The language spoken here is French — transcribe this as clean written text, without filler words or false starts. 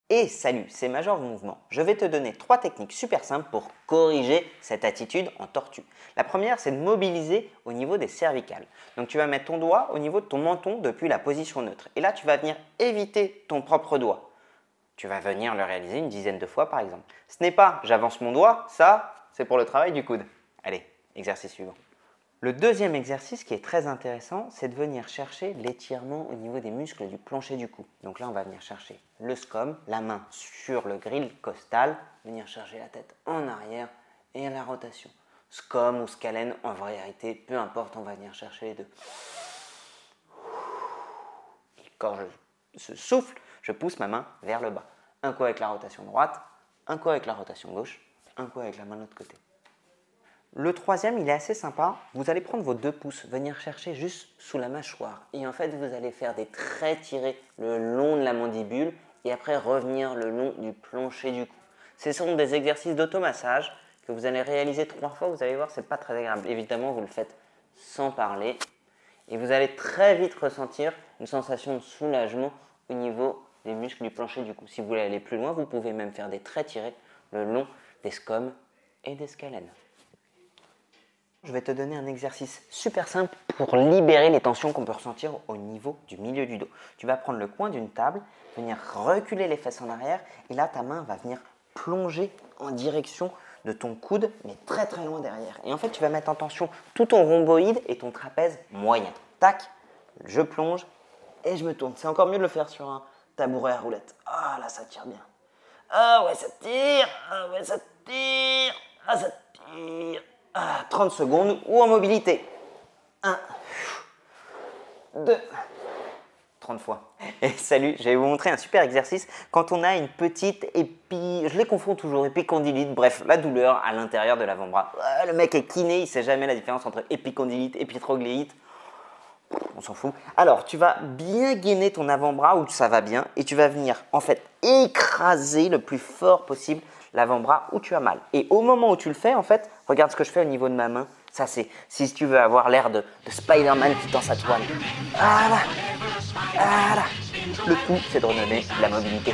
Et salut, c'est Major Mouvement. Je vais te donner 3 techniques super simples pour corriger cette attitude en tortue. La première, c'est de mobiliser au niveau des cervicales. Donc tu vas mettre ton doigt au niveau de ton menton depuis la position neutre. Et là, tu vas venir éviter ton propre doigt. Tu vas venir le réaliser une dizaine de fois par exemple. Ce n'est pas j'avance mon doigt, ça, c'est pour le travail du coude. Allez, exercice suivant. Le deuxième exercice qui est très intéressant, c'est de venir chercher l'étirement au niveau des muscles du plancher du cou. Donc là, on va venir chercher le scom, la main sur le grill costal, venir chercher la tête en arrière et la rotation. Scom ou scalène, en vérité, peu importe, on va venir chercher les deux. Et quand je souffle, je pousse ma main vers le bas. Un coup avec la rotation droite, un coup avec la rotation gauche, un coup avec la main de l'autre côté. Le troisième, il est assez sympa. Vous allez prendre vos 2 pouces, venir chercher juste sous la mâchoire. Et en fait, vous allez faire des traits tirés le long de la mandibule et après revenir le long du plancher du cou. Ce sont des exercices d'automassage que vous allez réaliser 3 fois. Vous allez voir, ce n'est pas très agréable. Évidemment, vous le faites sans parler. Et vous allez très vite ressentir une sensation de soulagement au niveau des muscles du plancher du cou. Si vous voulez aller plus loin, vous pouvez même faire des traits tirés le long des scomes et des scalènes. Je vais te donner un exercice super simple pour libérer les tensions qu'on peut ressentir au niveau du milieu du dos. Tu vas prendre le coin d'une table, venir reculer les fesses en arrière et là ta main va venir plonger en direction de ton coude mais très très loin derrière. Et en fait tu vas mettre en tension tout ton rhomboïde et ton trapèze moyen. Tac, je plonge et je me tourne. C'est encore mieux de le faire sur un tabouret à roulettes. Ah là ça tire bien. Ah ouais ça tire, ah ouais ça tire, ah ça tire. 30 secondes ou en mobilité. 1, 2, 30 fois. Et salut, je vais vous montrer un super exercice quand on a une petite je les confonds toujours, épicondylite, bref, la douleur à l'intérieur de l'avant-bras. Le mec est kiné, il ne sait jamais la différence entre épicondylite, épitrogléite. On s'en fout. Alors, tu vas bien gainer ton avant-bras où ça va bien et tu vas venir en fait écraser le plus fort possible l'avant-bras où tu as mal. Et au moment où tu le fais, en fait, regarde ce que je fais au niveau de ma main. Ça, c'est si tu veux avoir l'air de Spider-Man qui tend sa toile. Voilà. Voilà. Le tout, c'est de redonner la mobilité.